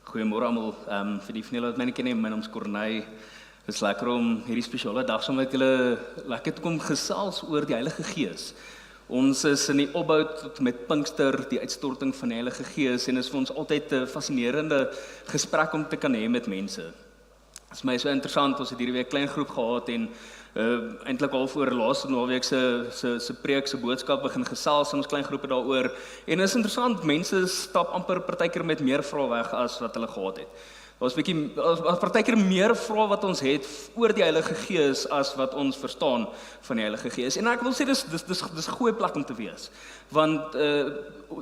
Goeiemôre almal. Vir die van julle wat my nie ken nie, my naam is Corneille. Het is lekker om hierdie spesiale dag saam met julle lekker te kom gesels oor die Heilige Gees. Ons is in die opbou tot met Pinkster, die uitstorting van die Heilige Gees, en is vir ons altyd 'n fascinerende gesprek om te kan hê met mense. Dit is my so interessant, ons het hierdie week 'n klein groep gehad en eintlik al voor laaste naweek se preek, se boodskap begin gesels in ons klein groepe daaroor. En is interessant, mense stap amper partykeer met meer vrae weg as wat hulle gehad het. Daar's partykeer meer vrae wat ons het oor die Heilige Gees as wat ons verstaan van die Heilige Gees. En ek wil sê dis 'n goeie plek om te wees. Want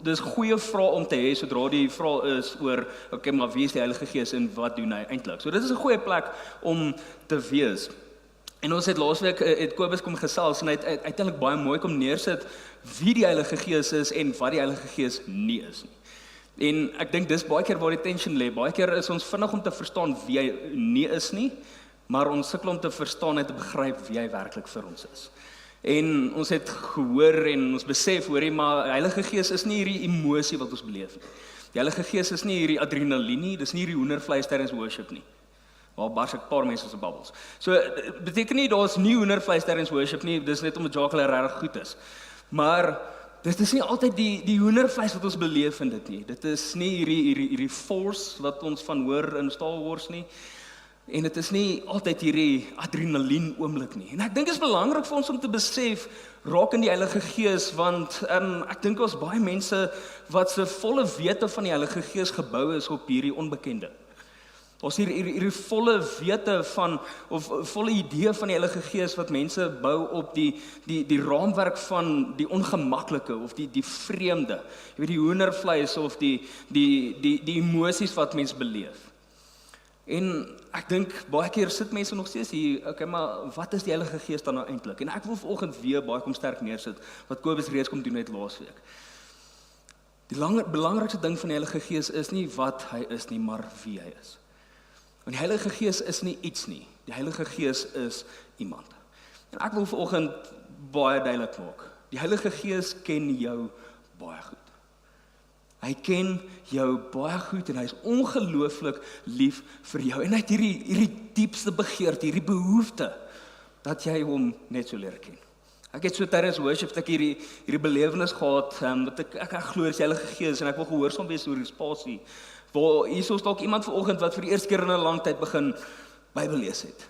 dis goeie vrae om te hê sodra die vraag is oor okay, maar wie is die Heilige Gees en wat doen hy eintlik? So dit is 'n goeie plek om te wees. En ons het laasweek het Kobus kom gesels en hy het uiteindelik baie mooi kom neersit wie die Heilige Gees is en wat die Heilige Gees nie is nie. En ek dink dis baie keer waar die tension lê. Baie keer is ons vinnig om te verstaan wie hy nie is nie, maar ons sukkel om te verstaan en te begryp wie hy werklik vir ons is. En ons het gehoor en ons besef, hoorie, maar Heilige Gees is nie hierdie emosie wat ons beleef nie. Die Heilige Gees is nie hierdie adrenaline nie, dis nie hierdie hoendervleis tydens worship nie. Waar bars ek 'n paar mense se babbels. So beteken nie daar's nie hoendervleis tydens worship nie, dis net om dit Jacques regtig goed is. Maar dit is nie altyd die hoendervleis wat ons beleef in dit nie. Dit is nie hierdie force wat ons van hoor in Star Wars nie. En dit is nie altyd hierdie adrenalien oomblik nie. En ek dink dit is belangrik vir ons om te besef raak in die Heilige Gees, want ek dink ons baie mense wat se volle wete van die Heilige Gees gebou is op hierdie onbekende. Ons hierdie volle wete van, of volle idee van die Heilige Gees wat mense bou op die raamwerk van die ongemaklike of die vreemde. Jy weet die hoendervleis of die emosies wat mens beleef. En ek dink baie keer sit mense nog steeds hier, okay, maar wat is die Heilige Gees dan nou eintlik? En ek wil vanoggend weer baie kom sterk neersit wat Kobus reeds kom doen het laasweek. Die belangrikste ding van die Heilige Gees is nie wat hy is nie, maar wie hy is. Want die Heilige Gees is nie iets nie. Die Heilige Gees is iemand. En ek wil vanoggend baie duidelik maak. Die Heilige Gees ken jou baie goed. Hy ken jou baie goed en hy is ongelooflik lief vir jou. En hy het hierdie diepste begeerte, hierdie behoefte dat jy hom net so leer ken. Ek het so tydens worship ek hierdie belewenis gehad, dat ek glo dis die Heilige Gees en ek wil gehoorsaam wees oor die spasie. Waar hier is dalk iemand vanoggend wat vir die eerste keer in 'n lang tyd begin Bybel lees het.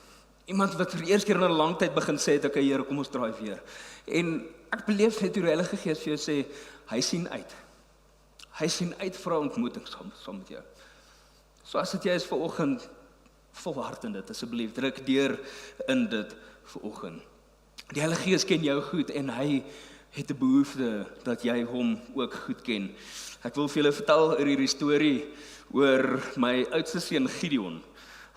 Iemand wat vir die eerste keer in 'n lang tyd begin sê het, okay Here, kom ons draai weer. En ek beleef net hoe die Heilige Gees vir jou sê, hy sien uit. Hy sien uit vir 'n ontmoeting saam met jou. So as dit jy is vanoggend, volhard in dit, asseblief, druk deur in dit vanoggend. Die Heilige Gees ken jou goed en hy het 'n behoefte dat jy hom ook goed ken. Ek wil vir julle vertel oor hierdie storie oor my oudste seun Gideon.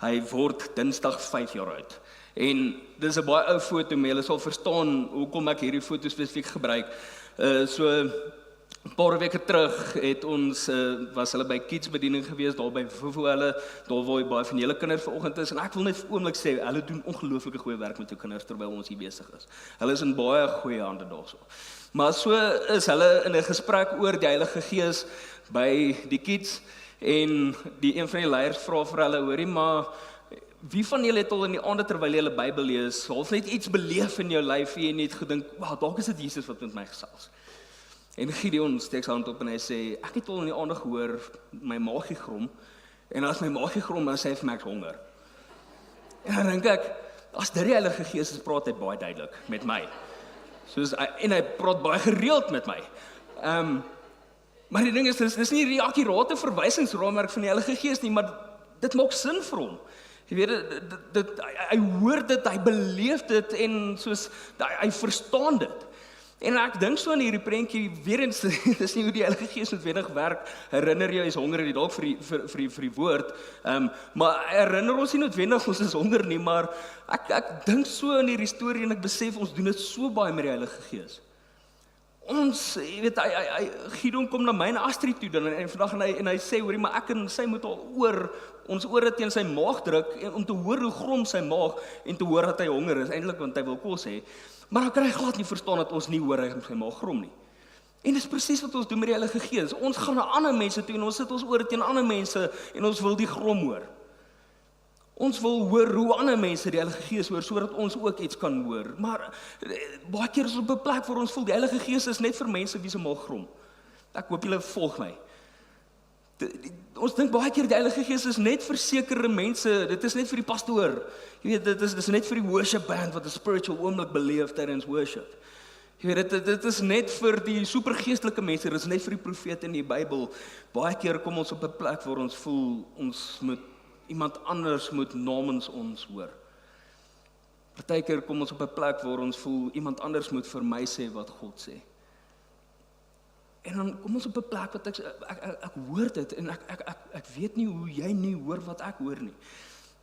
Hy word Dinsdag 5 jaar oud. En dis 'n baie ou foto, maar julle sal verstaan hoekom ek hierdie foto spesifiek gebruik. So 'n paar weke terug het ons was hulle by kidsbediening gewees daar by Vuvuele, daar waar baie van julle kinders vanoggend is en ek wil net oomblik sê hulle doen ongelooflike goeie werk met jou kinders terwyl ons hier besig is. Hulle is in baie goeie hande daarso. Maar so is hulle in 'n gesprek oor die Heilige Gees by die kids en een van die leiers vra vir hulle, hoorie, maar wie van julle het al in die aande terwyl julle Bybel lees, half net iets beleef in jou lyf en jy net gedink, "Wow, dalk is dit Jesus wat met my gesels." En Gideon steek sy hand op en hy sê, "Ek het al in die aande gehoor my maagie grom en as my maagie grom, dan sê hy vir my ek's honger." En dan dink ek, as dit die Heilige Gees is, praat hy baie duidelik met my. En hy praat baie gereeld met my. Maar die ding is, dis nie die akkurate verwysingsraamwerk van die Heilige Gees nie, maar dit maak sin vir hom. Jy weet, hy hoor dit, hy beleef dit en soos, hy verstaan dit. En ek dink so in hierdie prentjie, weer eens, dis nie hoe die Heilige Gees noodwendig werk, herinner jy is honger, jy dalk vir die woord, maar herinner ons nie noodwendig ons is honger nie, maar ek dink so in hierdie storie en ek besef ons doen dit so baie met die Heilige Gees. Ons, jy weet, Gideon kom na my en Astrid toe dan en vandag en hy sê, hoorie, maar ek en sy moet al ons ore teen sy maag druk om te hoor hoe grom sy maag en te hoor dat hy honger is, eintlik want hy wil kos hê. Maar dan kan hy glad nie verstaan dat ons nie hoor hy sy maag grom nie. En dis presies wat ons doen met die Heilige Gees. Ons gaan na ander mense toe en ons sit ons oor teen ander mense en ons wil die grom hoor. Ons wil hoor hoe ander mense die Heilige Gees hoor, sodat ons ook iets kan hoor. Maar baie keer is ons op 'n plek waar ons voel die Heilige Gees is net vir mense wie se maag grom. Ek hoop julle volg my. Ons dink baie keer die Heilige Gees is net vir sekere mense, dit is net vir die pastoor. Jy weet, dit is net vir die worship band wat 'n spiritual oomblik beleef tydens worship. Jy weet, dit is net vir die supergeestelike mense, dit is net vir die profete in die Bybel. Baie keer kom ons op 'n plek waar ons voel iemand anders moet namens ons hoor. Partykeer kom ons op 'n plek waar ons voel iemand anders moet vir my sê wat God sê. En dan kom ons op 'n plek wat ek hoor dit en ek weet nie hoe jy nie hoor wat ek hoor nie.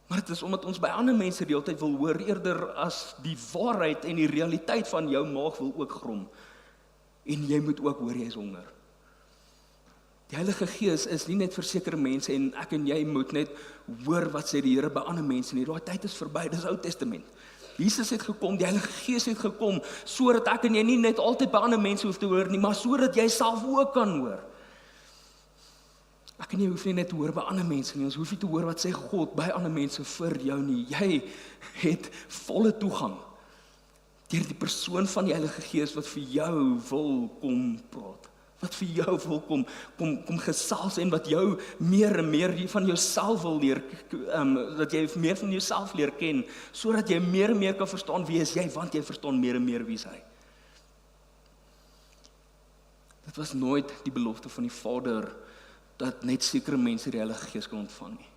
Maar dit is omdat ons by ander mense die hele tyd wil hoor eerder as die waarheid en die realiteit van jou maag wil ook grom. En jy moet ook hoor jy is honger. Die Heilige Gees is nie net vir sekere mense en ek en jy moet net hoor wat sê die Here by ander mense nie. Daai tyd is verby, dis Ou Testament. Jesus het gekom, die Heilige Gees het gekom, sodat ek en jy nie net altyd by ander mense hoef te hoor nie, maar sodat jy self ook kan hoor. Ek en jy hoef nie net te hoor by ander mense nie, ons hoef nie te hoor wat sê God by ander mense vir jou nie. Jy het volle toegang deur die persoon van die Heilige Gees wat vir jou wil kom praat. Wat vir jou wil kom gesels en wat jou meer en meer van jouself wil leer, dat jy meer van jouself leer ken, sodat jy meer en meer kan verstaan wie is jy, want jy verstaan meer en meer wie is hy. Dit was nooit die belofte van die Vader, dat net sekere mense die Heilige Gees kan ontvang nie.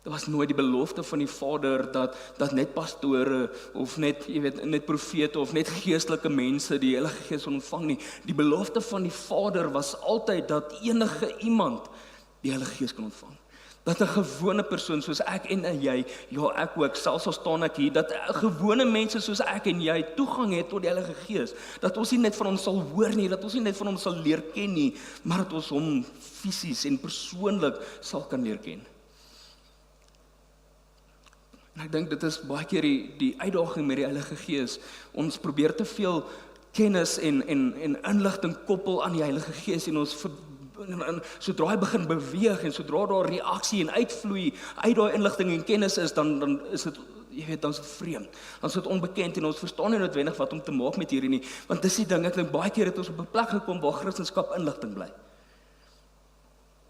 Dit was nooit die belofte van die Vader dat net pastore of net, jy weet, net profete of net geestelike mense die Heilige Gees ontvang nie. Die belofte van die Vader was altyd dat enige iemand die Heilige Gees kan ontvang. Dat 'n gewone persoon soos ek en jy, ja ek ook, selfs al staan ek hier, dat gewone mense soos ek en jy toegang het tot die Heilige Gees. Dat ons nie net van hom sal hoor nie, dat ons nie net van hom sal leer ken nie, maar dat ons hom fisies en persoonlik sal kan leer ken. En ek dink dit is baie keer die uitdaging met die Heilige Gees. Ons probeer te veel kennis en inligting koppel aan die Heilige Gees en ons sodra hy begin beweeg en sodra daar reaksie en uitvloei uit daai inligting en kennis is, dan is dit, jy weet, dan is dit vreemd. Dan is dit onbekend en ons verstaan nie noodwendig wat om te maak met hierdie nie. Want dis die ding, ek dink baie keer het ons op 'n plek gekom waar Christendom inligting bly.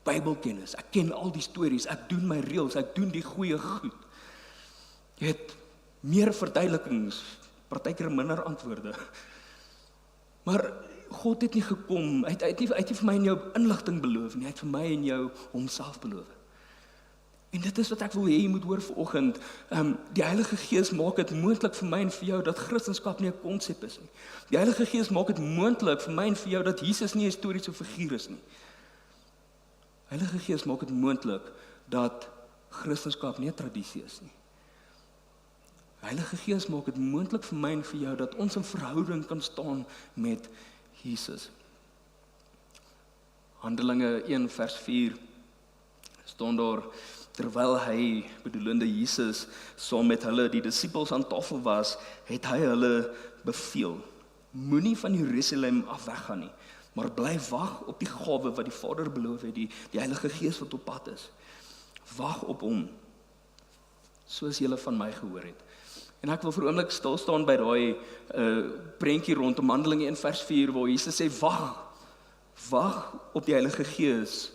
Bybelkennis, ek ken al die stories, ek doen my reëls, ek doen die goeie goed. Jy het meer verduidelikings, partykeer minder antwoorde. Maar God het nie gekom, hy het nie vir my en jou inligting beloof nie, hy het vir my en jou homself beloof. En dit is wat ek wil hê jy moet hoor vanoggend. Die Heilige Gees maak dit moontlik vir my en vir jou dat Christendom nie 'n konsep is nie. Die Heilige Gees maak dit moontlik vir my en vir jou dat Jesus nie 'n historiese figuur is nie. Heilige Gees maak dit moontlik dat Christendom nie 'n tradisie is nie. Heilige Gees maak dit moontlik vir my en vir jou dat ons in verhouding kan staan met Jesus. Handelinge 1 vers 4 staan daar, terwyl hy, bedoelende Jesus, saam met hulle die disippels aan tafel was, het hy hulle beveel, moenie van Jerusalem af weggaan nie, maar bly wag op die gawe wat die Vader beloof het, die Heilige Gees wat op pad is. Wag op hom, soos julle van my gehoor het. En ek wil vir 'n oomblik stil staan by daai prentjie rondom Handelinge 1 vers 4 waar Jesus sê wag op die Heilige Gees.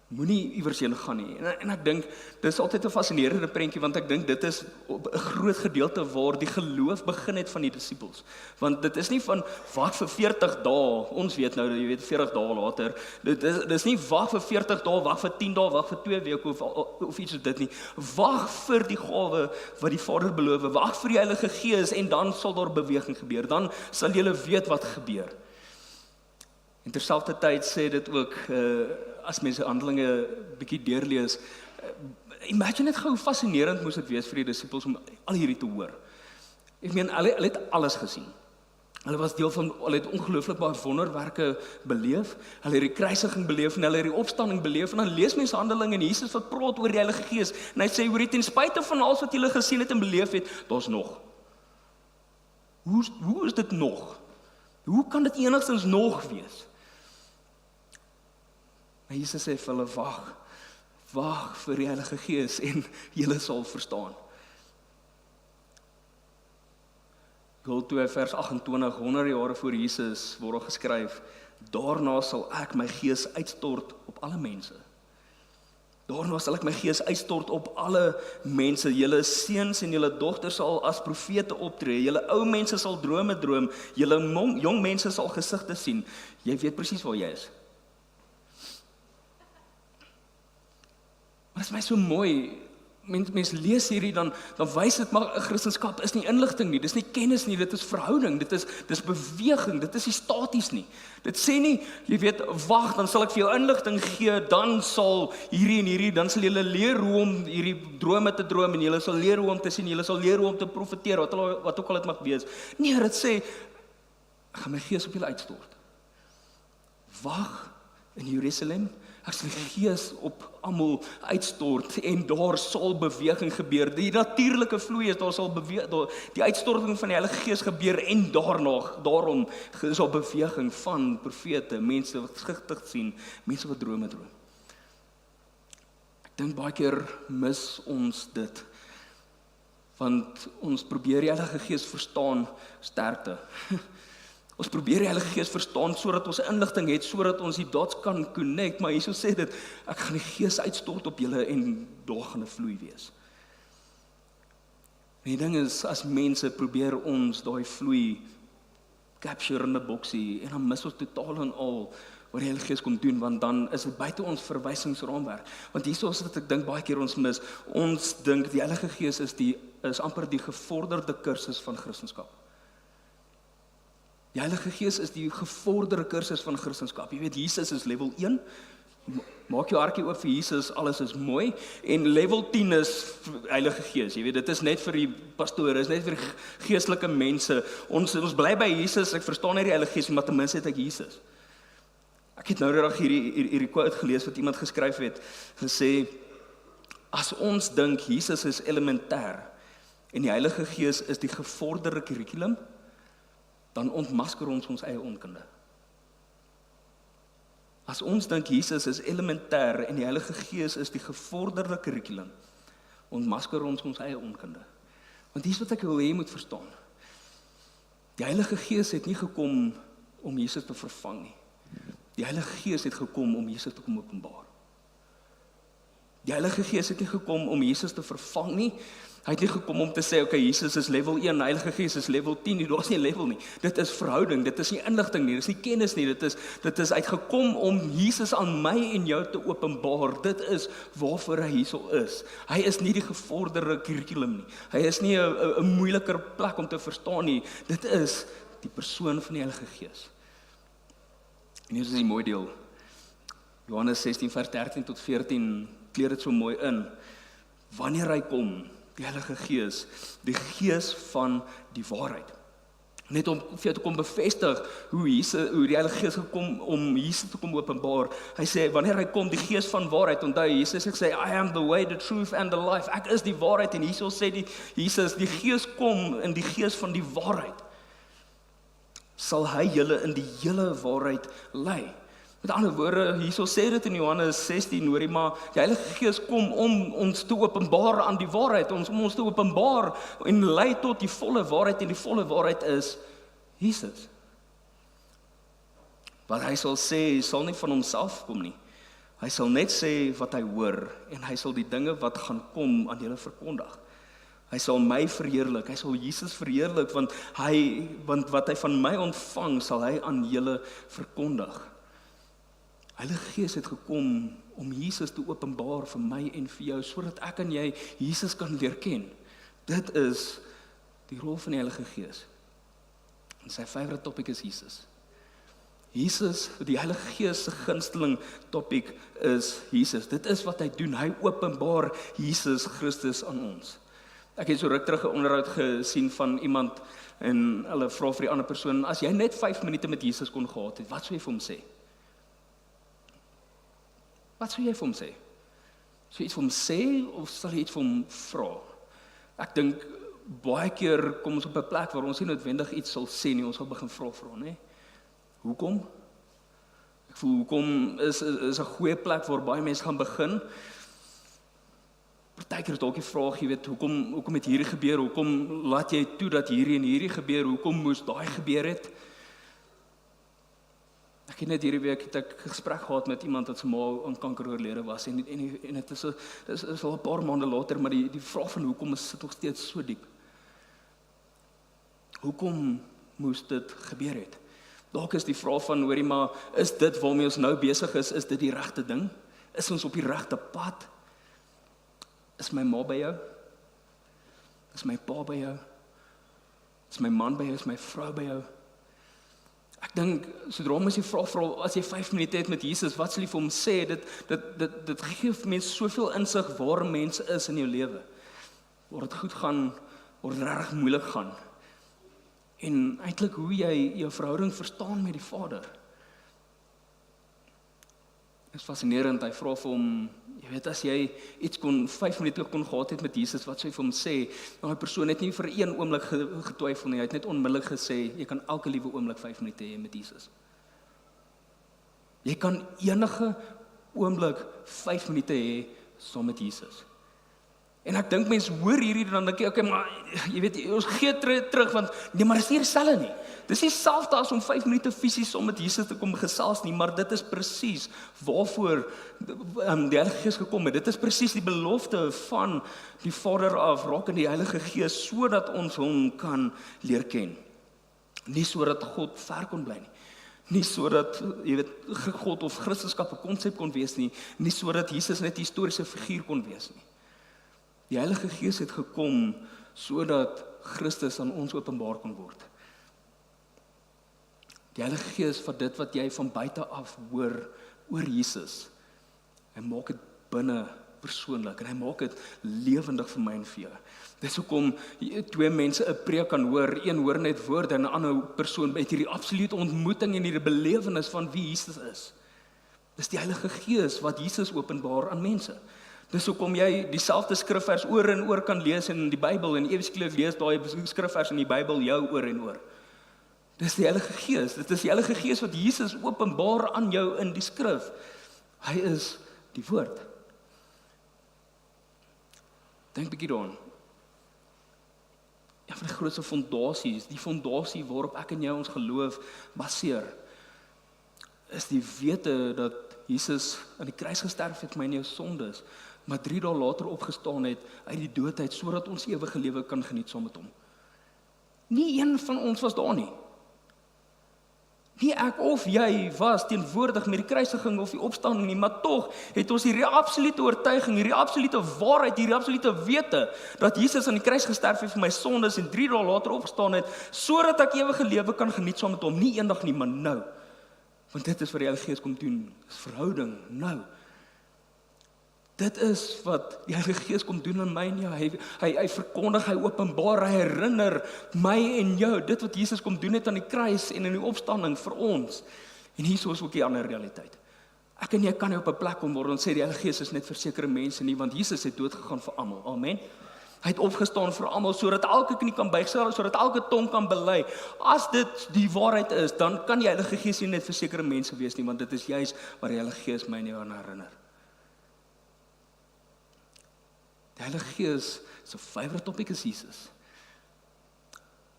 Moenie iewers heen gaan nie. En ek dink dis altyd 'n fascinerende prentjie want ek dink dit is op 'n groot gedeelte waar die geloof begin het van die disippels. Want dit is nie van wag vir 40 dae. Ons weet nou, jy weet 40 dae later. Dis nie wag vir 40 dae, wag vir 10 dae, wag vir 2 weke of iets soos dit nie. Wag vir die gawe wat die Vader beloof. Wag vir die Heilige Gees en dan sal daar beweging gebeur. Dan sal jy weet wat gebeur. En terselfdertyd sê dit ook as mense Handelinge bietjie deurlees, imagine net hoe fascinerend moes dit wees vir die disippels om al hierdie te hoor. Ek meen, hulle het alles gesien. Hulle was deel van, hulle het ongelooflik baie wonderwerke beleef, hulle het die kruisiging beleef en hulle het die opstanding beleef en dan lees mense Handelinge en Jesus wat praat oor die Heilige Gees en hy sê, hoor, ten spyte van alles wat julle gesien het en beleef het, daar's nog. Hoe is dit nog? Hoe kan dit enigstens nog wees? Maar Jesus sê vir hulle, wag vir die Heilige Gees en julle sal verstaan. Joel 2 vers 28, 100 jare voor Jesus word geskryf, daarna sal ek my gees uitstort op alle mense. Daarna sal ek my gees uitstort op alle mense. Julle seuns en julle dogters sal as profete optree. Julle ou mense sal drome droom. Julle jong mense sal gesigte sien. Jy weet presies waar jy is. Maar dit is my so mooi. Mens lees hierdie dan wys dit maar Christendom is nie inligting nie, dis nie kennis nie, dit is verhouding, dis beweging, dit is nie staties nie. Dit sê nie, jy weet, wag, dan sal ek vir jou inligting gee, dan sal hierdie en hierdie, dan sal julle leer hoe om hierdie drome te droom en julle sal leer hoe om te sien, julle sal leer hoe om te profeteer, wat ook al dit mag wees. Nee, dit sê ek gaan my gees op julle uitstort. Wag in Jerusalem. Ek sal die gees op almal uitstort en daar sal beweging gebeur. Die natuurlike vloei is, daar sal die uitstorting van die Heilige Gees gebeur en daarom is daar beweging van profete, mense wat skriftig sien, mense wat drome droom. Ek dink baie keer mis ons dit, want ons probeer die Heilige Gees verstaan sterkte. Ons probeer die Heilige Gees verstaan sodat ons inligting het, sodat ons die dots kan connect, maar Jesus sê dit, ek gaan die Gees uitstort op julle en daar gaan 'n vloei wees. En die ding is, as mense probeer ons daai vloei capture in 'n boksie en dan mis ons totaal en al wat die Heilige Gees kom doen, want dan is dit buite ons verwysingsraamwerk. Want hierso is dit ek dink baie keer ons mis. Ons dink die Heilige Gees is amper die gevorderde kursus van Christendom. Die Heilige Gees is die gevorderde kursus van Christendom. Jy weet, Jesus is level 1. Maak jou hartjie oop vir Jesus, alles is mooi. En level 10 is Heilige Gees. Jy weet, dit is net vir die pastore, is net vir die geestelike mense. Ons bly by Jesus, ek verstaan nie die Heilige Gees, maar ten minste het ek Jesus. Ek het nou reg hierdie quote gelees wat iemand geskryf het, gesê, as ons dink Jesus is elementêr en die Heilige Gees is die gevorderde kurrikulum, dan ontmasker ons eie onkunde. As ons dink Jesus is elementêr en die Heilige Gees is die gevorderde kurrikulum, ontmasker ons eie onkunde. Want dis wat ek wil hê jy moet verstaan. Die Heilige Gees het nie gekom om Jesus te vervang nie. Die Heilige Gees het gekom om Jesus te kom openbaar. Die Heilige Gees het nie gekom om Jesus te vervang nie. Hy het nie gekom om te sê, okay, Jesus is level 1, Heilige Gees is level 10 nie, daar is nie level nie. Dit is verhouding, dit is nie inligting nie, dit is nie kennis nie, dit is uitgekom om Jesus aan my en jou te openbaar. Dit is waarvoor hy hierso is. Hy is nie die gevorderde kurrikulum nie. Hy is nie 'n moeiliker plek om te verstaan nie. Dit is die persoon van die Heilige Gees. En hier is die mooi deel. Johannes 16 vers 13 tot 14 kleer dit so mooi in. Wanneer hy kom, die Heilige Gees, die Gees van die waarheid. Net om vir jou te kom bevestig hoe die Heilige Gees gekom om Jesus te kom openbaar. Hy sê, wanneer hy kom, die Gees van waarheid, onthou, Jesus sê, I am the way, the truth and the life. Ek is die waarheid, en hierso sê Jesus, die Gees kom in die Gees van die waarheid. Sal hy julle in die hele waarheid lei. Met ander woorde, hierso sê dit in Johannes 16, hoorie, maar die Heilige Gees kom om ons te openbaar aan die waarheid, om ons te openbaar en lei tot die volle waarheid, en die volle waarheid is Jesus. Wat hy sal sê, sal nie van homself kom nie. Hy sal net sê wat hy hoor, en hy sal die dinge wat gaan kom aan julle verkondig. Hy sal my verheerlik, hy sal Jesus verheerlik, want wat hy van my ontvang, sal hy aan julle verkondig. Heilige Gees het gekom om Jesus te openbaar vir my en vir jou, sodat ek en jy Jesus kan leer ken. Dit is die rol van die Heilige Gees. En sy favorite topic is Jesus. Jesus, die Heilige Gees se gunsteling topic is Jesus. Dit is wat hy doen, hy openbaar Jesus Christus aan ons. Ek het so ruk terug 'n onderhoud gesien van iemand, en hulle vra vir die ander persoon, as jy net 5 minute met Jesus kon gehad het, wat sou jy vir hom sê? Wat sou jy vir hom sê? Sou jy iets vir hom sê, of sal jy iets vir hom vra? Ek dink, baie keer kom ons op 'n plek waar ons nie noodwendig iets sal sê nie, ons sal begin vra, né? Hoekom? Ek Ek voel hoekom is 'n goeie plek waar baie mense gaan begin. Partykeer is dalk die vraag, jy weet, hoekom het hierdie gebeur? Hoekom laat jy toe dat hierdie en hierdie gebeur? Hoekom moes daai gebeur het? Ek het net hierdie week het ek 'n gesprek gehad met iemand wat se ma aan kanker oorlede was en dit is al 'n paar maande later, maar die vraag van hoekom sit nog steeds so diep. Hoekom moes dit gebeur het? Dalk is die vraag van, hoorie, maar is dit waarmee ons nou besig is dit die regte ding? Is ons op die regte pad? Is my ma by jou? Is my pa by jou? Is my man by jou? Is my vrou by jou? Ek dink, sodra ons die vraag vra, as jy 5 minute het met Jesus, wat sal jy vir hom sê? Dit gee vir mense soveel insig waar mense is in jou lewe. Waar dit goed gaan, waar dit reg moeilik gaan. En eintlik hoe jy jou verhouding verstaan met die Vader. Dit is fascinerend, hy vra vir hom, jy weet, as jy iets 5 minute kon gehad het met Jesus, wat sou jy vir hom sê? Nou, die persoon het nie vir 1 oomblik getwyfel nie, hy het net onmiddellik gesê, jy kan elke liewe oomblik 5 minute hê met Jesus. Jy kan enige oomblik 5 minute hê saam met Jesus. En ek dink mense hoor hierdie dan dink jy, okay, maar jy weet, ons gee terug want nee, maar dis nie dieselfde nie. Dis nie dieselfde as om 5 minute fisies saam met Jesus te kom gesels nie, maar dit is presies waarvoor die Heilige Gees gekom het. Dit is presies die belofte van die Vader af, raak in die Heilige Gees, sodat ons hom kan leer ken. Nie sodat God ver kon bly nie. Nie sodat, jy weet, God of Christendom 'n konsep kon wees nie, nie sodat Jesus net 'n historiese figuur kon wees nie. Die Heilige Gees het gekom sodat Christus aan ons openbaar kon word. Die Heilige Gees vat dit wat jy van buite af hoor oor Jesus. Hy maak dit binne persoonlik en hy maak dit lewendig vir my en vir jou. Dis hoekom 2 mense 'n preek kan hoor, een hoor net woorde en 'n ander persoon het hierdie absolute ontmoeting en hierdie belewenis van wie Jesus is. Dis die Heilige Gees wat Jesus openbaar aan mense. Dis hoekom jy dieselfde skrifvers oor en oor kan lees in die Bybel en ewe skielik lees daai skrifvers in die Bybel jou oor en oor. Dis die Heilige Gees. Dit is die Heilige Gees wat Jesus openbaar aan jou in die skrif. Hy is die woord. Dink 'n bietjie daaraan. Een van die grootste fondasies, die fondasie waarop ek en jy ons geloof baseer, is die wete dat Jesus aan die kruis gesterf het vir my en jou sondes, maar 3 dae later opgestaan het uit die dood uit, sodat ons ewige lewe kan geniet saam met hom. Nie een van ons was daar nie. Nie ek of jy was teenwoordig met die kruisiging of die opstanding nie, maar tog het ons hierdie absolute oortuiging, hierdie absolute waarheid, hierdie absolute wete, dat Jesus aan die kruis gesterf het vir my sondes en 3 dae later opgestaan het, sodat ek ewige lewe kan geniet saam met hom, nie eendag nie, maar nou. Want dit is wat die Heilige Gees kom doen, is verhouding, nou. Dit is wat die Heilige Gees kom doen in my en jou. Hy verkondig, hy openbaar, hy herinner my en jou, dit wat Jesus kom doen het aan die kruis en in die opstanding vir ons. En hier is ook die ander realiteit. Ek en jy kan nie op 'n plek kom waar ons sê die Heilige Gees is net vir sekere mense nie, want Jesus het dood gegaan vir almal. Amen. Hy het opgestaan vir almal, sodat elke knie kan buig, sodat elke tong kan bely. As dit die waarheid is, dan kan die Heilige Gees nie net vir sekere mense wees nie, want dit is juis wat die Heilige Gees my en jou aan herinner. Die Heilige Gees, sy favorite topic is Jesus.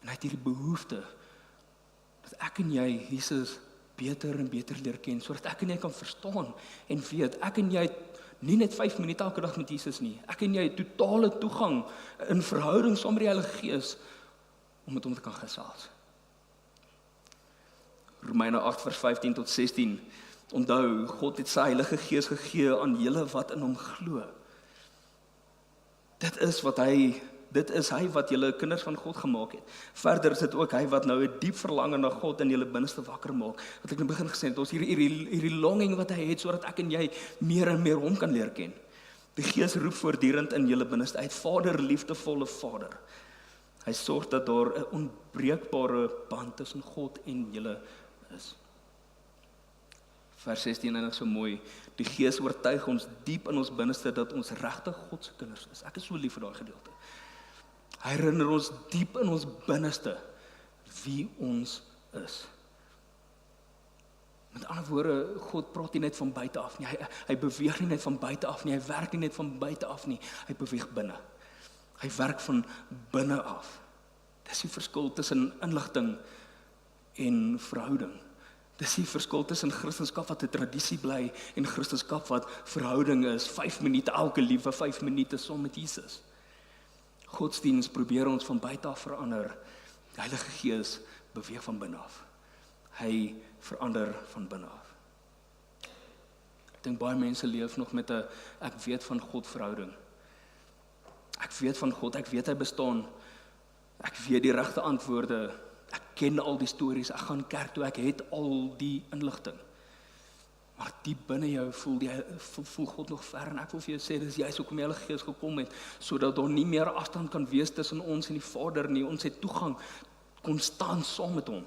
En hy het hierdie behoefte, dat ek en jy Jesus beter en beter leer ken, sodat ek en jy kan verstaan en weet, ek en jy het nie net 5 minute elke dag met Jesus nie, ek en jy het totale toegang in verhouding saam met die Heilige Gees, om met hom te kan gesels. Romeine 8 vers 15 tot 16, onthou, God het sy Heilige Gees gegee aan julle wat in hom glo. Dit is hy wat julle kinders van God gemaak het. Verder is dit ook hy wat nou 'n diep verlange na God in julle binneste wakker maak. Wat ek in die begin gesê het, ons hierdie longing wat hy het, sodat ek en jy meer en meer hom kan leer ken. Die Gees roep voortdurend in julle binneste uit, Vader, liefdevolle Vader. Hy sorg dat daar 'n onbreekbare band tussen God en julle is. Vers 16 en so mooi, die Gees oortuig ons diep in ons binneste dat ons regtig God se kinders is. Ek is so lief vir daai gedeelte. Hy herinner ons diep in ons binneste wie ons is. Met ander woorde, God praat nie net van buite af nie. Hy beweeg nie net van buite af nie. Hy werk nie net van buite af nie. Hy beweeg binne. Hy werk van binne af. Dis die verskil tussen inligting en verhouding. Dis die verskil tussen Christendom wat 'n tradisie bly en Christendom wat verhouding is. 5 minute elke liewe 5 minute saam met Jesus. Godsdiens probeer ons van buite af verander. Die Heilige Gees beweeg van binne af. Hy verander van binne af. Ek dink baie mense leef nog met 'n ek weet van God verhouding. Ek weet van God, ek weet hy bestaan. Ek weet die regte antwoorde. Ek ken al die stories. Ek gaan kerk toe, ek het al die inligting. Maar diep binne jou voel God nog ver en ek wil vir jou sê dis juist hoekom die Heilige Gees gekom het sodat daar nie meer afstand kan wees tussen ons en die Vader nie. Ons het toegang konstant saam met hom.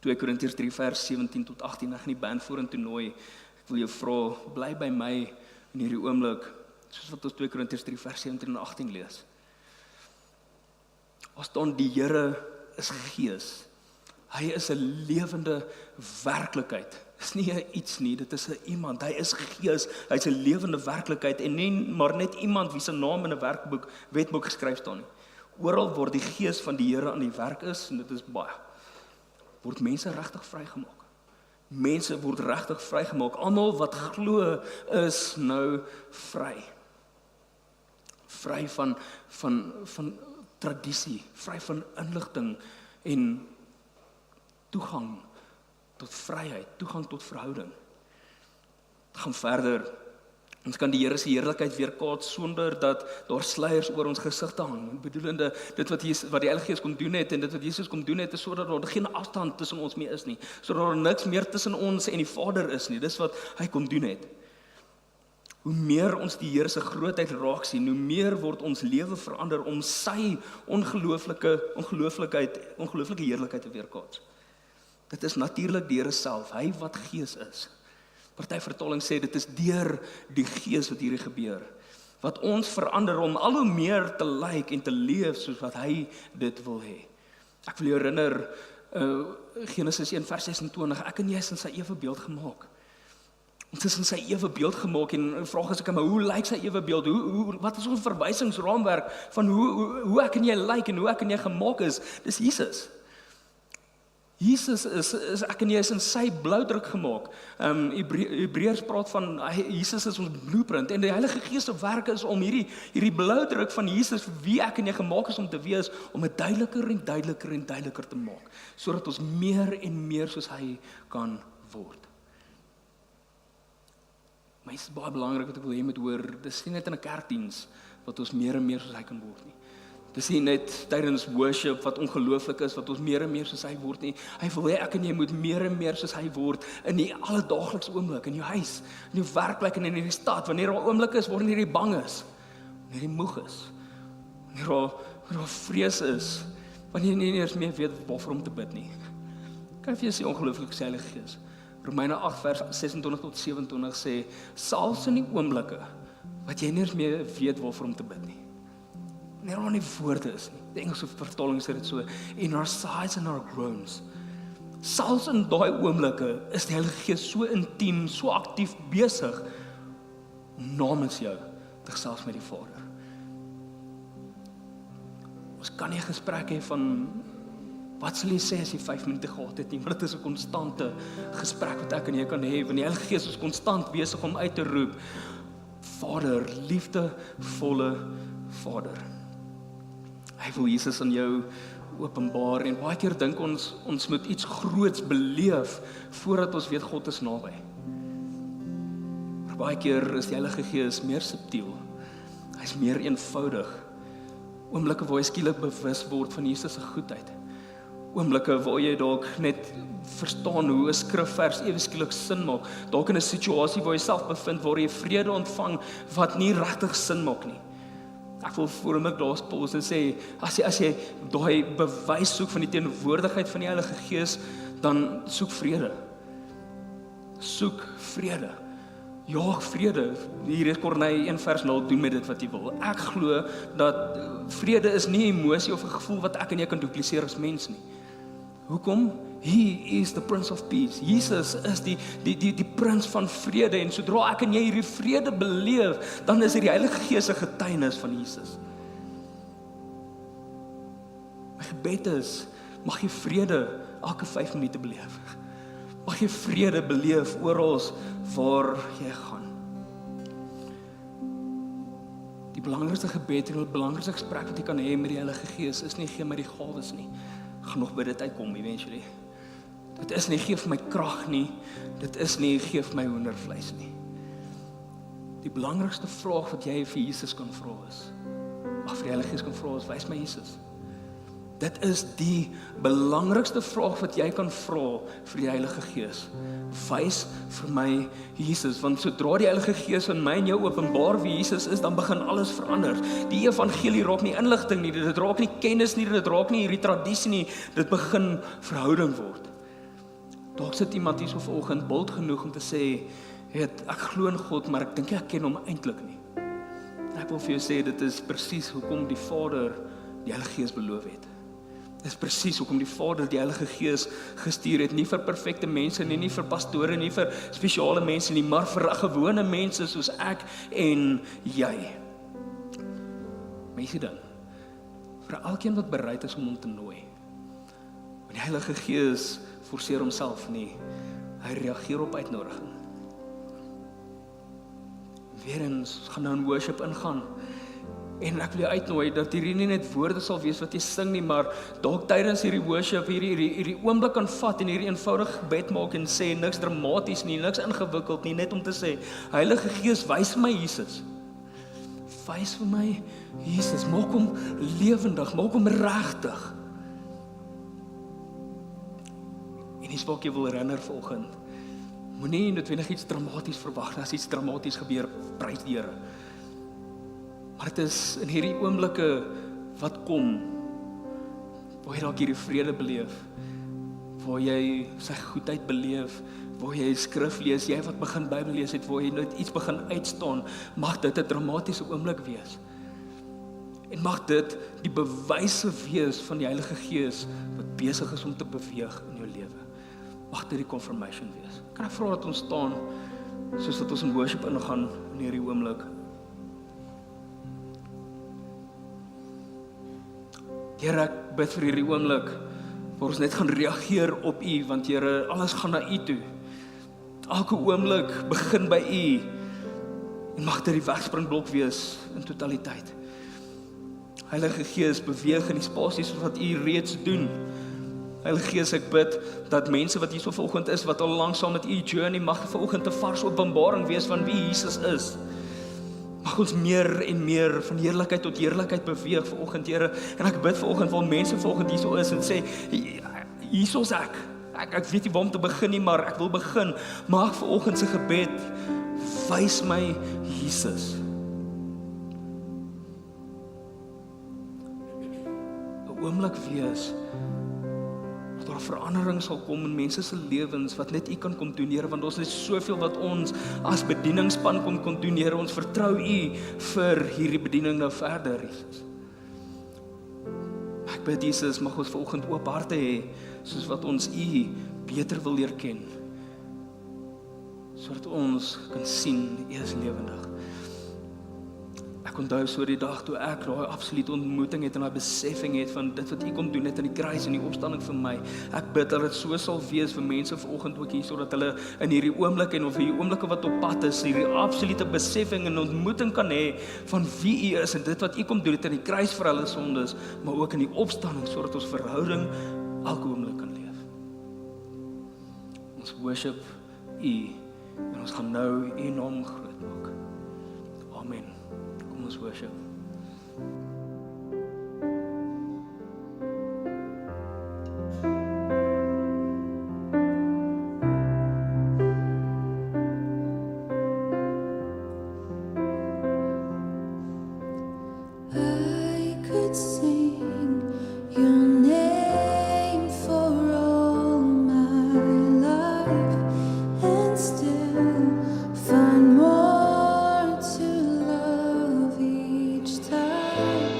2 Korintiërs 3 vers 17 tot 18. Ek gaan die band vorentoe nooi. Ek wil jou vra, bly by my in hierdie oomblik, soos wat ons 2 Korintiërs 3 vers 17 en 18 lees. As dan die Here is Gees. Hy is 'n lewende werklikheid. Dit is nie 'n iets nie, dit is 'n iemand. Hy is Gees, hy's 'n lewende werklikheid en nie maar net iemand wie se naam in 'n wetboek geskryf staan nie. Oral waar die Gees van die Here aan die werk is, en dit is baie, word mense regtig vrygemaak. Mense word regtig vrygemaak. Almal wat glo is nou vry. Vry van tradisie, vry van inligting en toegang tot vryheid, toegang tot verhouding. Het gaan verder. Ons kan die Here se heerlikheid weerkaats sonder dat daar sluiers oor ons gesigte hang. Bedoelende dit wat die Heilige Gees kom doen het en dit wat Jesus kom doen het is sodat daar geen afstand tussen ons meer is nie, sodat daar niks meer tussen ons en die Vader is nie. Dis wat hy kom doen het. Hoe meer ons die Here se grootheid raak sien, hoe meer word ons lewe verander om sy ongelooflike heerlikheid te weerkaats. Dit is natuurlik die Here self, hy wat Gees is. Party vertaling sê dit is deur die Gees wat hierdie gebeur. Wat ons verander om al hoe meer te lyk en te leef soos wat hy dit wil hê. Ek wil jou herinner, Genesis 1 vers 26, ek en jy is in sy ewebeeld gemaak. Ons is in sy ewebeeld gemaak en die vraag is maar hoe lyk sy ewebeeld? Wat is ons verwysingsraamwerk van hoe ek en jy lyk en hoe ek en jy gemaak is? Dis Jesus. Jesus is ek en jy is in sy bloudruk gemaak. Hebreërs praat van Jesus is ons blueprint en die Heilige Gees se werk is om hierdie bloudruk van Jesus vir wie ek en jy gemaak is om te wees, om dit duideliker en duideliker en duideliker te maak, sodat ons meer en meer soos hy kan word. Maar dit is baie belangrik wat ek wil hê moet hoor, dis nie net in 'n kerkdiens wat ons meer en meer soos hy kan word nie. Dis nie net tydens worship wat ongelooflik is, wat ons meer en meer soos hy word nie. Hy wil hê ek en jy moet meer en meer soos hy word in die alledaaglikse oomblik, in jou huis, in jou werkplek en in die stad, wanneer daar 'n oomblik is wanneer jy bang is, wanneer jy moeg is, wanneer daar vrees is, wanneer jy nie eers meer weet waarvoor om te bid nie. Kan jy sê ongelooflik sê Heilige Gees. Romeine 8 vers 26 tot 27 sê, selfs in die oomblikke wat jy nie eens meer weet waarvoor om te bid nie. Wanneer daar nie woorde is nie. Die Engelse vertaling sê dit so, in our sighs and our groans. Selfs in daai oomblikke is die Heilige Gees so intiem, so aktief besig om namens jou te gesels met die Vader. Ons kan nie 'n gesprek hê van wat sal jy sê as jy 5 minute gehad het nie, want dit is 'n konstante gesprek wat ek en jy kan hê, want die Heilige Gees is konstant besig om uit te roep, Vader, liefdevolle Vader. Hy wil Jesus aan jou openbaar en baie keer dink ons moet iets groots beleef voordat ons weet God is naby. Maar baie keer is die Heilige Gees meer subtiel. Hy's meer eenvoudig. Oomblikke waar jy skielik bewus word van Jesus se goedheid. Oomblikke waar jy dalk net verstaan hoe 'n skrifvers ewe skielik sin maak. Dalk in 'n situasie waar jy self bevind waar jy vrede ontvang wat nie regtig sin maak nie. Ek wil vir my daar pause en sê, as jy daai bewys soek van die teenwoordigheid van die Heilige Gees, dan soek vrede. Soek vrede. Jaag vrede. Hier is Kornei 1 vers 0, doen met dit wat jy wil. Ek glo dat vrede is nie 'n emosie of 'n gevoel wat ek en jy kan dupliseer as mens nie. Hoekom? He is the Prince of Peace. Jesus is die prins van vrede, en sodra ek en jy hierdie vrede beleef, dan is die Heilige Gees 'n getuienis van Jesus. My gebed is, mag jy vrede elke 5 minute beleef. Mag jy vrede beleef oral waar jy gaan. Die belangrikste gebed en die belangrikste gesprek wat jy kan hê met die Heilige Gees is nie gee my die gawes nie. Gaan nog by dit uitkom eventually. Dit is nie gee vir my krag nie. Dit is nie gee vir my hoendervleis nie. Die belangrikste vraag wat jy vir Jesus kan vra is, mag vir die Heilige Gees kan vra is, wys my Jesus. Dit is die belangrikste vraag wat jy kan vra vir die Heilige Gees. Wys vir my Jesus, want sodra die Heilige Gees in my en jou openbaar wie Jesus is, dan begin alles verander. Die evangelie raak nie inligting nie, dit raak nie kennis nie, dit raak nie hierdie tradisie nie, dit begin verhouding word. Dalk sit iemand hier so vanoggend bold genoeg om te sê, ek glo in God, maar ek dink ek ken hom eintlik nie. En ek wil vir jou sê, dit is presies hoekom die Vader die Heilige Gees beloof het. Dit is presies hoekom die Vader die Heilige Gees gestuur het, nie vir perfekte mense nie vir pastore, nie vir spesiale mense nie, maar vir gewone mense soos ek en jy. Mense dan, vir elkeen wat bereid is om hom te nooi. Want die Heilige Gees forceer homself nie, hy reageer op uitnodiging. Weerens, gaan nou in worship ingaan, en ek wil jou uitnooi, dat hierdie nie net woorde sal wees wat jy sing nie, maar dalk tydens hierdie worship, hierdie oomblik kan vat, en hierdie eenvoudige gebed maak, en sê, niks dramaties nie, niks ingewikkeld nie, net om te sê, Heilige Gees, wys vir my Jesus. Wys vir my Jesus, maak hom lewendig, maak hom regtig. En dis wat ek wil herinner vanoggend. Moenie noodwendig iets dramaties verwag, as iets dramaties gebeur, prys die Here. Maar dit is in hierdie oomblikke wat kom, waar jy dalk hierdie vrede beleef, waar jy sy goedheid beleef, waar jy skrif lees, jy wat begin Bybel lees het, waar jy nooit iets begin uitstaan, mag dit 'n dramatiese oomblik wees. En mag dit die bewyse wees van die Heilige Gees wat besig is om te beweeg in jou lewe. Mag dit die confirmation wees. Kan ek vra dat ons staan, soos dat ons in worship ingaan in hierdie oomblik? Here, ek bid vir hierdie oomblik, waar ons net gaan reageer op U, want Here, alles gaan na U toe. Elke oomblik begin by U, en mag dit die wegspringblok wees in totaliteit. Heilige Gees, beweeg in die spasies wat U reeds doen. Heilige Gees, ek bid dat mense wat hier so vanoggend is, wat al lank saam met U journey, mag vanoggend 'n vars openbaring wees van wie Jesus is. Mag ons meer en meer van heerlikheid tot heerlikheid beweeg vanoggend, Here. En ek bid vanoggend waar mense vanoggend hier so is en sê, hier is ek. Ek weet nie waar om te begin nie, maar ek wil begin. Mag vanoggend se gebed, wys my Jesus. 'n Oomblik wees, dat daar verandering sal kom in mense se lewens, wat net U kan kom doen, Here, want ons het soveel wat ons as bedieningsspan kon doen, Here, ons vertrou U vir hierdie bediening nou verder, Jesus. Ek bid, Jesus, mag ons vanoggend oop harte hê, soos wat ons U beter wil leer ken, sodat ons kan sien, U is lewendig. Ek onthou so die dag toe ek daai absolute ontmoeting het en daai beseffing het van dit wat U kom doen het in die kruis en die opstanding vir my. Ek bid dat dit so sal wees vir mense vanoggend ook hier, sodat hulle in hierdie oomblik en of hierdie oomblikke wat op pad is, hierdie absolute beseffing en ontmoeting kan hê van wie U is en dit wat U kom doen het in die kruis vir hulle sondes, maar ook in die opstanding, sodat ons verhouding elke oomblik kan leef. Ons worship U en ons gaan nou U naam groot maak. Amen. Kom ons worship. I could sing your name for all my life and still find more to love each time.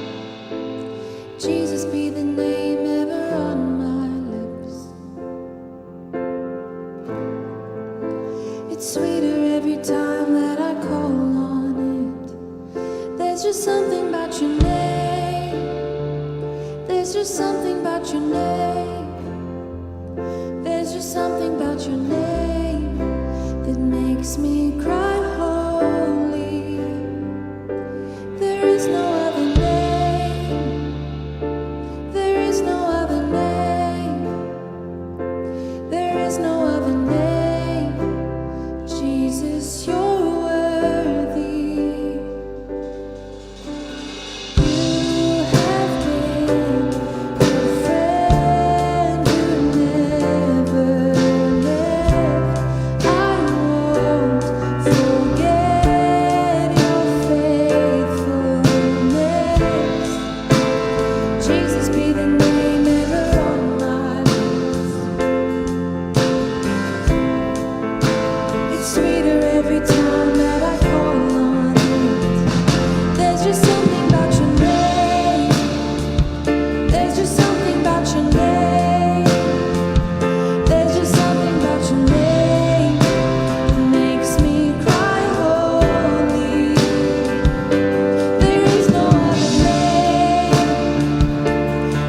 just something about your name. There's just something about your name that makes me cry holy. There is no other name. There is no other name. There is no other name. Jesus, you're worthy. You have been a friend who never left. I won't forget your faithfulness. Jesus, be the name ever on my lips. It's sweeter every time that I call on it. There's just something about your name. There's just something about your name. There's just something about your name that makes me cry holy. There is no other name.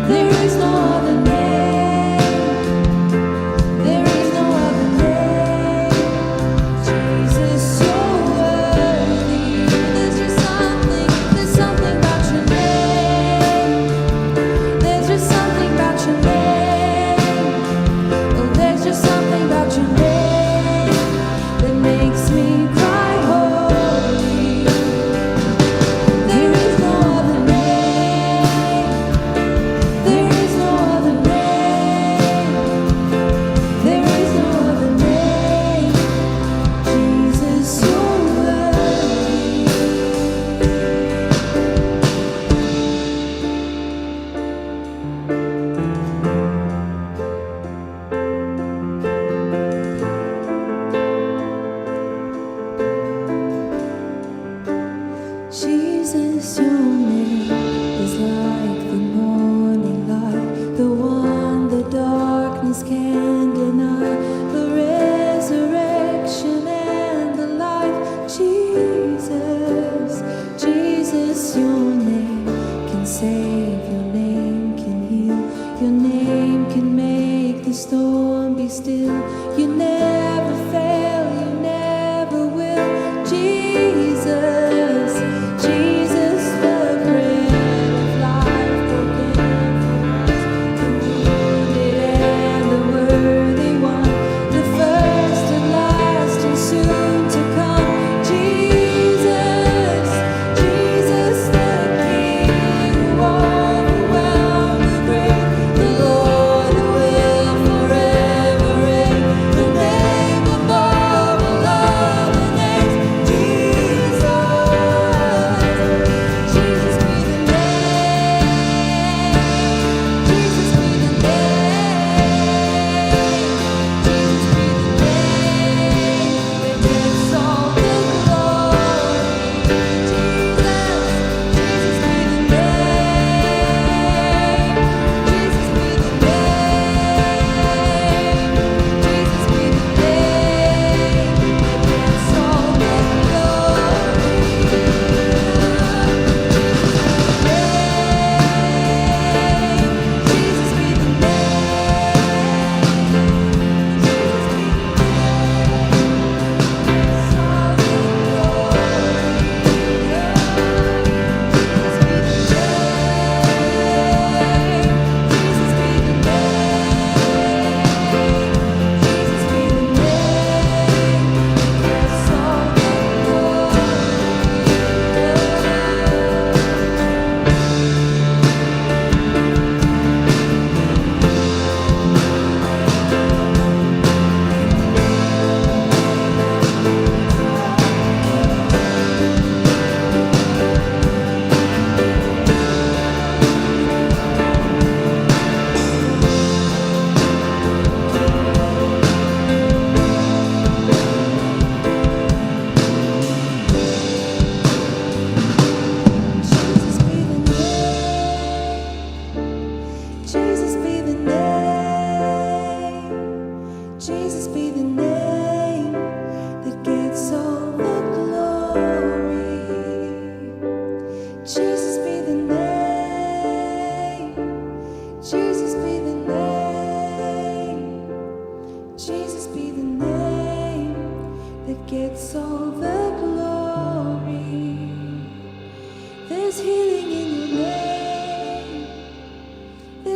There is no other name. There is no other name. Jesus, you're worthy. There's just something about your name. There's just something about your name. Oh, there's just something about your name that makes me cry holy. There is no other name. There is no other name. There is no other name. Jesus, you're worthy. Jesus, your name is like the morning light, the one the darkness can't deny, the resurrection and the life. Jesus, Jesus, your name can save, your name can heal, your name can make the storm be still. You never fail, you never will. Jesus, Jesus, the bread of life broken for us, the wounded and the worthy one, the first and last and soon to come. Jesus, Jesus, the King who overwhelmed the grave, the Lord who will forever reign, the name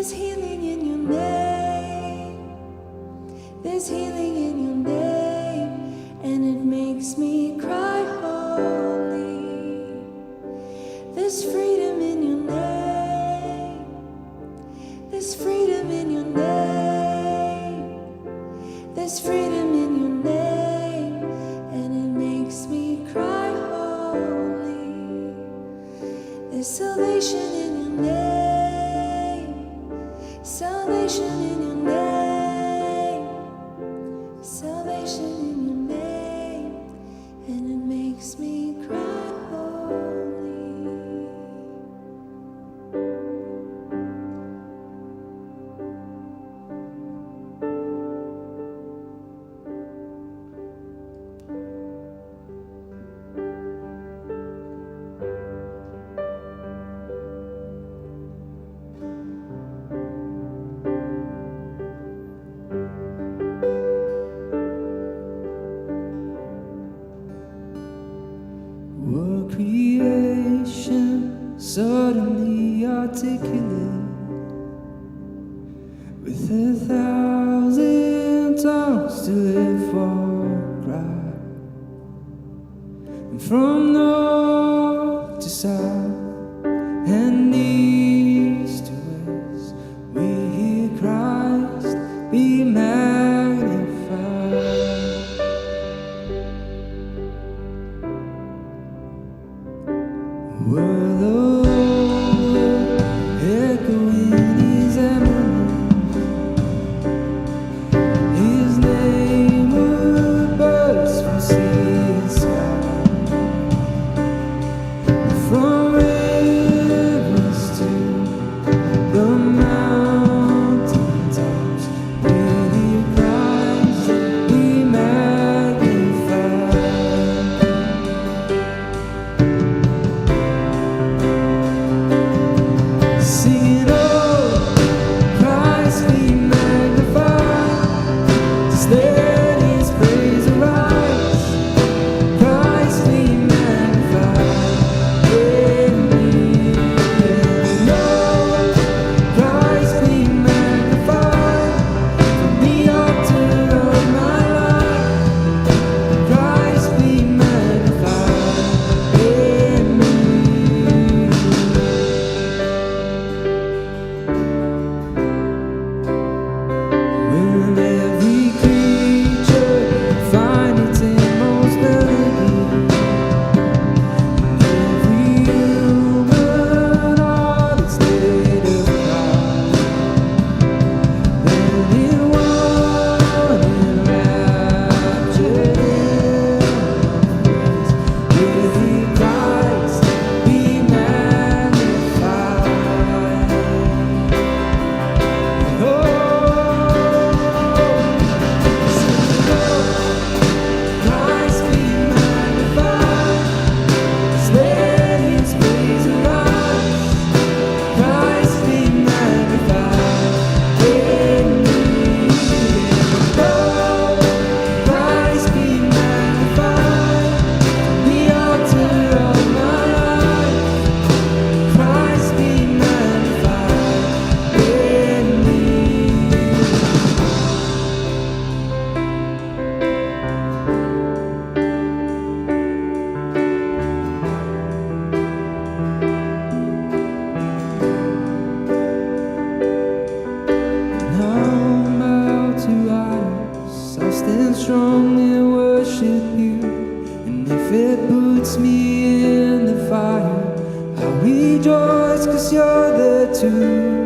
There's healing in your name. There's healing in your name, and it makes me cry holy. There's freedom in your name. There's freedom in your name. There's freedom in your name, and it makes me cry holy. There's salvation in your name. Salvation in your name. Salvation in your name, and it makes me cry holy. Were creation suddenly articulate with 1,000 tongues to live for cry, and from north to south and east to west, we hear Christ be magnified. World over, echoing his emblem, his name would burst from sea and sky, from rivers to the mountain tops. We hear Christ be magnified. Singing, oh, Christ be magnified. Just let His praise arise. Christ be magnified in me. Lord, Christ be magnified from the altar of my life. Christ be magnified in me. Will every creature find its inmost melody, and every human heart its state of pride? Then in one enraptured embrace, will Christ be magnified. Oh, Christ be magnified. Just let His praise arise. Christ be magnified in me. Oh, Christ be magnified from the altar of my life. Christ be magnified in me. Now I'm bow to idols, I'll stand strong and worship you. And if it puts me in the fire, I'll rejoice 'cause you're there too.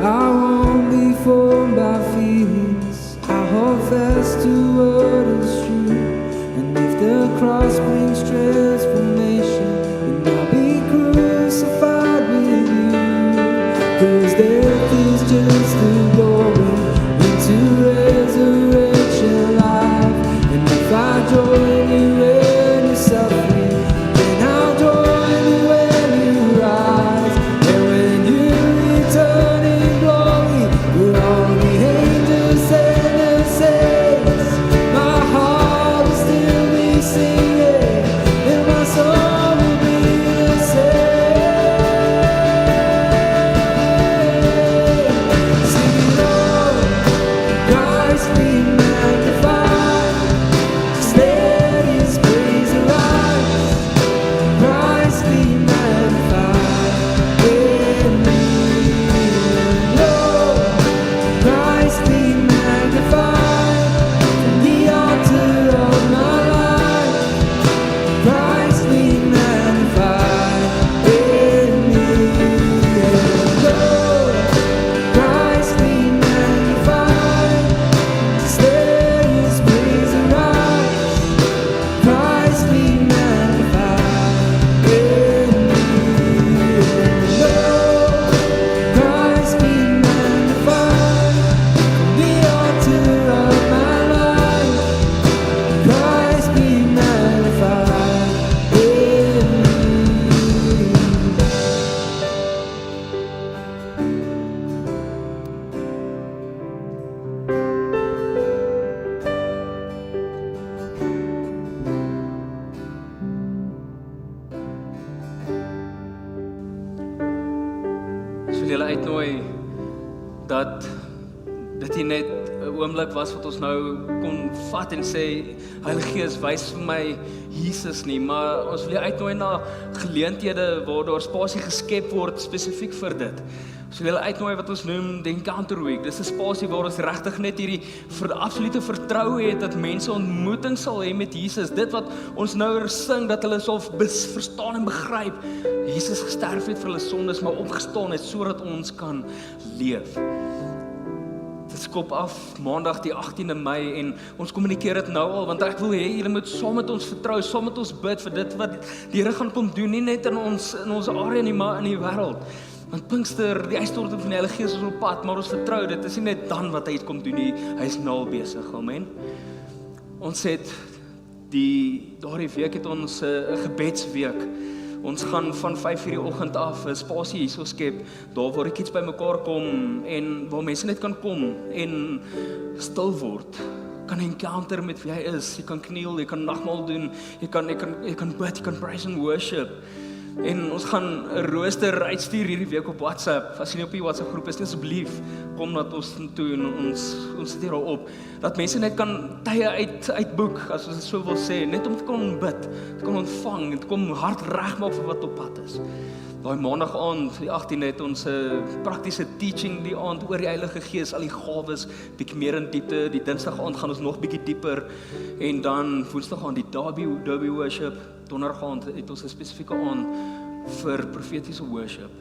I won't be formed by feelings, I'll hold fast to what is true. And if the cross brings transformation, then I'll be crucified with you. 'Cause death is just the doorway into resurrection life. And if I join you in your suffering, then I'll join you when you rise. And when you return in glory with all the angels and the saints, my heart will still be singing, and my soul will be the same. Ek wil julle uitnooi dat dit nie net 'n oomblik was wat ons nou kon vat en sê, Heilige Gees, wys vir my Jesus nie, maar ons wil jou uitnooi na geleenthede waar daar spasie geskep word spesifiek vir dit. Ons wil julle uitnooi wat ons noem die Encounter Week. Dis 'n spasie waar ons regtig net hierdie absolute vertroue het dat mense ontmoeting sal hê met Jesus. Dit wat ons nou sing, dat hulle sal verstaan en begryp. Jesus gesterf het vir hulle sondes, maar opgestaan het sodat ons kan leef. Dit skop af Maandag die 18de Mei en ons kommunikeer dit nou al, want ek wil hê julle moet saam met ons vertrou, saam met ons bid vir dit wat die Here gaan kom doen, nie net in ons area nie, maar in die wêreld. Want Pinkster, die uitstorting van die Heilige Gees is op pad, maar ons vertrou dit is nie net dan wat hy kom doen nie, hy is nou al besig, amen. Ons het daardie week het ons 'n gebedsweek. Ons gaan van 5:00 die oggend af 'n spasie hierso skep, daar waar ek iets bymekaar kom en waar mense net kan kom en stil word. Kan encounter met wie hy is. Jy kan kniel, jy kan nagmaal doen, jy kan bid, jy kan praise and worship. En ons gaan 'n rooster uitstuur hierdie week op WhatsApp. As jy nie op die WhatsApp groep is, asseblief kom na ons toe en ons sit hier op. Dat mense net kan tye uitboek, as ons dit so wil sê, net om te kon bid, te kon ontvang en te kom hart regmaak vir wat op pad is. Daai Maandag aand, die 18de, het ons 'n praktiese teaching die aand oor die Heilige Gees, al die gawes, bietjie meer in diepte. Die Dinsdag aand gaan ons nog bietjie dieper en dan Woensdag aand die Derby worship. Donderdag aand het ons 'n spesifieke aand vir profetiese worship.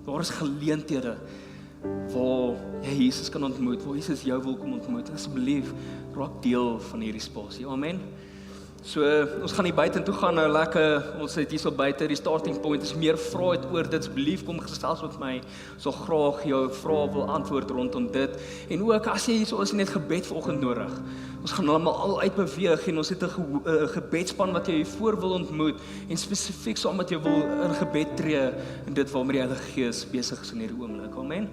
Daar is geleenthede waar jy Jesus kan ontmoet, waar Jesus jou wil kom ontmoet. Asseblief, raak deel van hierdie spasie. Amen. So, ons gaan hier buite toe gaan nou lekker, ons het hier so buite, die starting point is meer vrae het oor dit, asseblief kom gesels met my, so graag jou vrae wil antwoord rondom dit, en ook as jy so is net gebed vanoggend nodig, ons gaan allemaal al uitbeweeg, en ons het 'n gebedspan wat jy voor wil ontmoet, en spesifiek saam met jy wil in gebed tree, en dit waarmee die Heilige Gees besig is in hierdie oomblik, amen.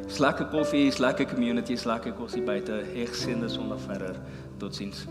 Is lekker koffie, is lekker community, is lekker kos hier buite, geseënde Sondag verder, totsiens.